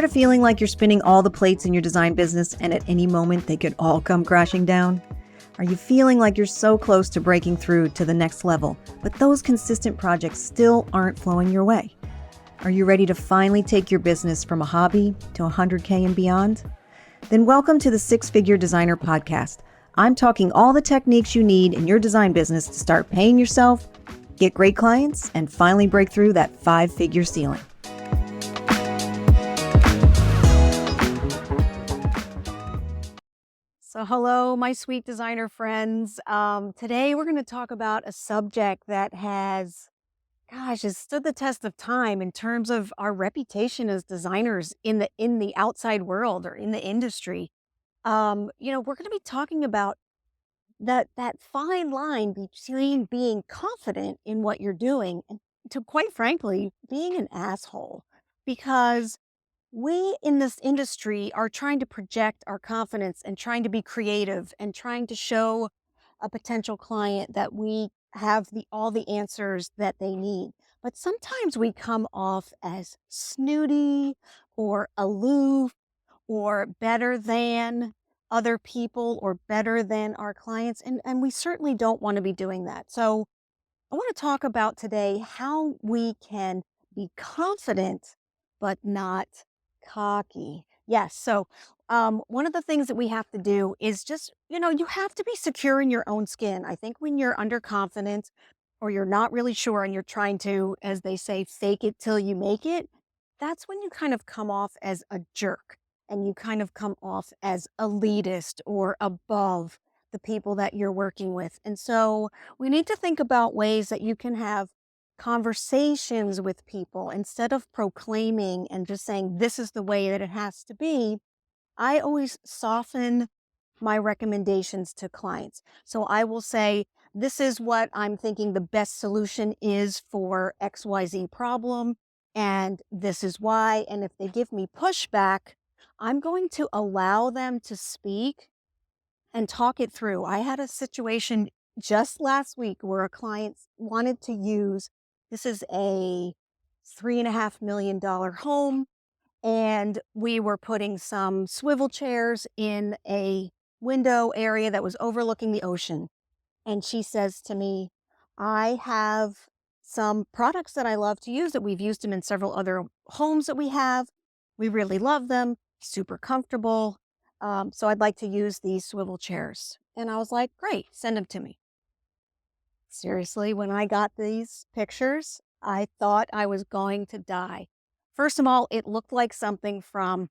Tired of feeling like you're spinning all the plates in your design business and at any moment they could all come crashing down? Are you feeling like you're so close to breaking through to the next level, but those consistent projects still aren't flowing your way? Are you ready to finally take your business from a hobby to 100K and beyond? Then welcome to the SixFigure Designer Podcast. I'm talking all the techniques you need in your design business to start paying yourself, get great clients, and finally break through that 5-figure ceiling. So hello, my sweet designer friends. Today we're going to talk about a subject that has stood the test of time in terms of our reputation as designers in the outside world or in the industry. We're going to be talking about that fine line between being confident in what you're doing and, to quite frankly, being an asshole, because we in this industry are trying to project our confidence and trying to be creative and trying to show a potential client that we have all the answers that they need. But sometimes we come off as snooty or aloof or better than other people or better than our clients. And we certainly don't want to be doing that. So I want to talk about today how we can be confident but not cocky. Yes. So one of the things that we have to do is just, you have to be secure in your own skin. I think when you're underconfident or you're not really sure and you're trying to, as they say, fake it till you make it, that's when you kind of come off as a jerk and you kind of come off as elitist or above the people that you're working with. And so we need to think about ways that you can have conversations with people instead of proclaiming and just saying, this is the way that it has to be. I always soften my recommendations to clients. So I will say, this is what I'm thinking the best solution is for XYZ problem. And this is why. And if they give me pushback, I'm going to allow them to speak and talk it through. I had a situation just last week where a client wanted to use, this is a $3.5 million home, and we were putting some swivel chairs in a window area that was overlooking the ocean. And she says to me, I have some products that I love to use that we've used them in several other homes that we have. We really love them, super comfortable. So I'd like to use these swivel chairs. And I was like, great, send them to me. Seriously, when I got these pictures, I thought I was going to die. First of all, it looked like something from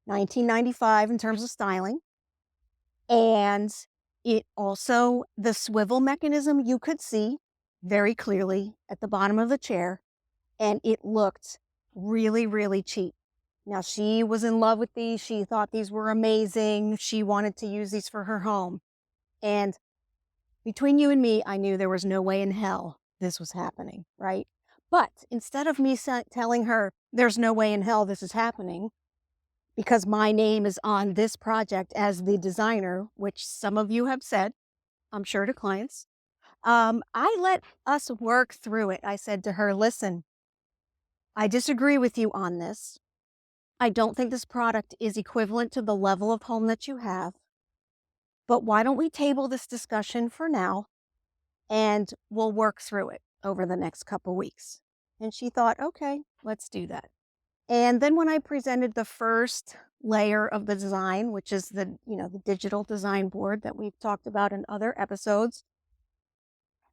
1995 in terms of styling. And it also, the swivel mechanism you could see very clearly at the bottom of the chair. And it looked really, really cheap. Now, she was in love with these. She thought these were amazing. She wanted to use these for her home. And between you and me, I knew there was no way in hell this was happening, right? But instead of me telling her, there's no way in hell this is happening, because my name is on this project as the designer, which some of you have said, I'm sure to clients, I let us work through it. I said to her, listen, I disagree with you on this. I don't think this product is equivalent to the level of home that you have, but why don't we table this discussion for now and we'll work through it over the next couple weeks. And she thought, okay, let's do that. And then when I presented the first layer of the design, which is the digital design board that we've talked about in other episodes,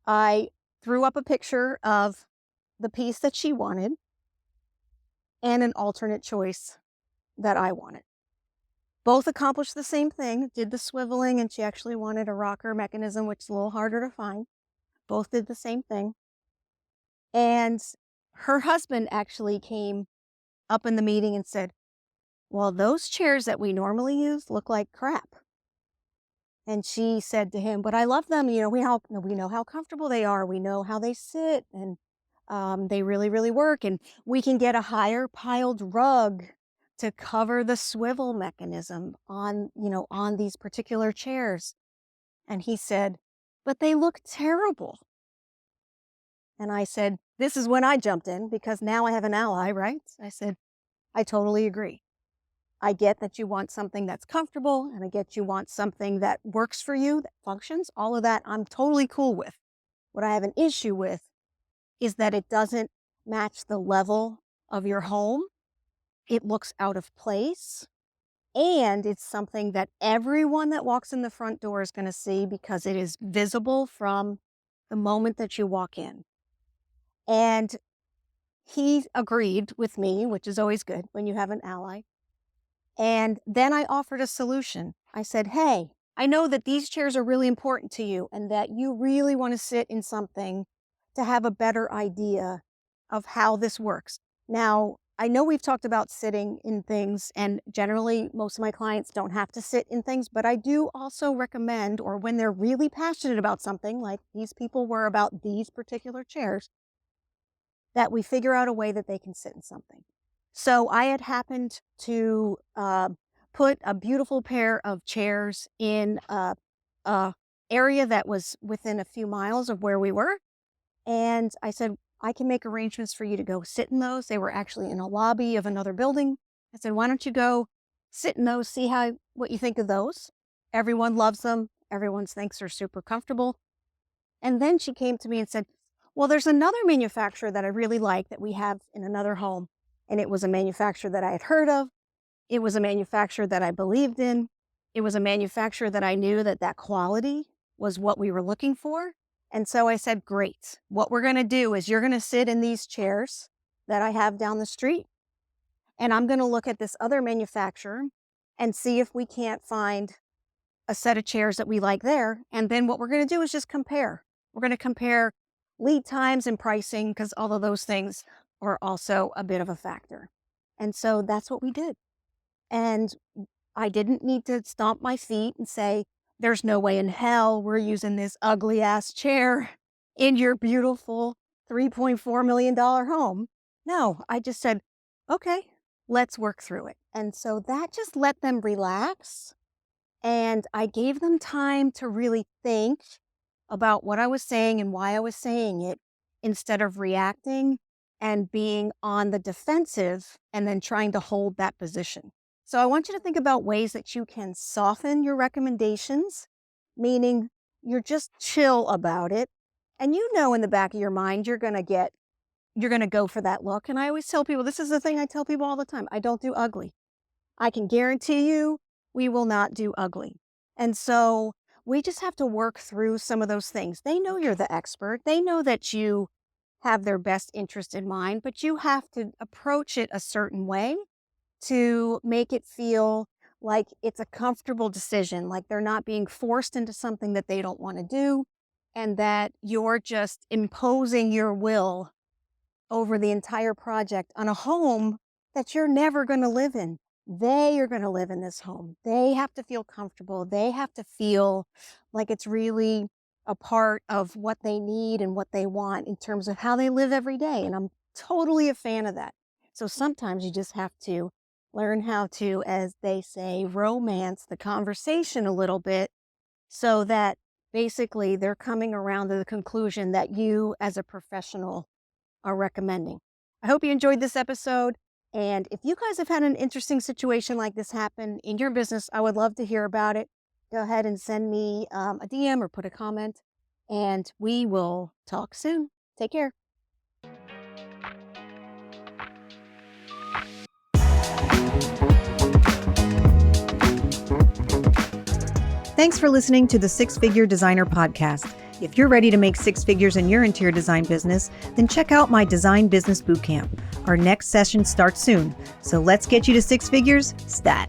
I threw up a picture of the piece that she wanted and an alternate choice that I wanted. Both accomplished the same thing, did the swiveling, and she actually wanted a rocker mechanism, which is a little harder to find. Both did the same thing. And her husband actually came up in the meeting and said, well, those chairs that we normally use look like crap. And she said to him, but I love them. We know how comfortable they are. We know how they sit, and they really, really work. And we can get a higher piled rug to cover the swivel mechanism on these particular chairs. And he said, but they look terrible. And I said, this is when I jumped in, because now I have an ally, right? I said, I totally agree. I get that you want something that's comfortable, and I get you want something that works for you, that functions. All of that I'm totally cool with. What I have an issue with is that it doesn't match the level of your home. It looks out of place. And it's something that everyone that walks in the front door is going to see because it is visible from the moment that you walk in. And he agreed with me, which is always good when you have an ally. And then I offered a solution. I said, hey, I know that these chairs are really important to you and that you really want to sit in something to have a better idea of how this works. Now, I know we've talked about sitting in things, and generally most of my clients don't have to sit in things, but I do also recommend, or when they're really passionate about something, like these people were about these particular chairs, that we figure out a way that they can sit in something. So I had happened to put a beautiful pair of chairs in a area that was within a few miles of where we were. And I said, I can make arrangements for you to go sit in those. They were actually in a lobby of another building. I said, why don't you go sit in those, see what you think of those. Everyone loves them. Everyone thinks they're super comfortable. And then she came to me and said, well, there's another manufacturer that I really like that we have in another home. And it was a manufacturer that I had heard of. It was a manufacturer that I believed in. It was a manufacturer that I knew that quality was what we were looking for. And so I said, great. What we're going to do is you're going to sit in these chairs that I have down the street. And I'm going to look at this other manufacturer and see if we can't find a set of chairs that we like there. And then what we're going to do is just compare. We're going to compare lead times and pricing, because all of those things are also a bit of a factor. And so that's what we did. And I didn't need to stomp my feet and say, there's no way in hell we're using this ugly ass chair in your beautiful $3.4 million home. No, I just said, okay, let's work through it. And so that just let them relax. And I gave them time to really think about what I was saying and why I was saying it, instead of reacting and being on the defensive and then trying to hold that position. So I want you to think about ways that you can soften your recommendations, meaning you're just chill about it. And you know in the back of your mind, you're going to go for that look. And I always tell people, this is the thing I tell people all the time. I don't do ugly. I can guarantee you we will not do ugly. And so we just have to work through some of those things. They know you're the expert. They know that you have their best interest in mind, but you have to approach it a certain way to make it feel like it's a comfortable decision, like they're not being forced into something that they don't want to do, and that you're just imposing your will over the entire project on a home that you're never going to live in. They are going to live in this home. They have to feel comfortable. They have to feel like it's really a part of what they need and what they want in terms of how they live every day. And I'm totally a fan of that. So sometimes you just have to learn how to, as they say, romance the conversation a little bit, so that basically they're coming around to the conclusion that you as a professional are recommending. I hope you enjoyed this episode. And if you guys have had an interesting situation like this happen in your business, I would love to hear about it. Go ahead and send me a DM or put a comment, and we will talk soon. Take care. Thanks for listening to the SixFigure Designer Podcast. If you're ready to make six figures in your interior design business, then check out my Design Business Bootcamp. Our next session starts soon, so let's get you to six figures stat.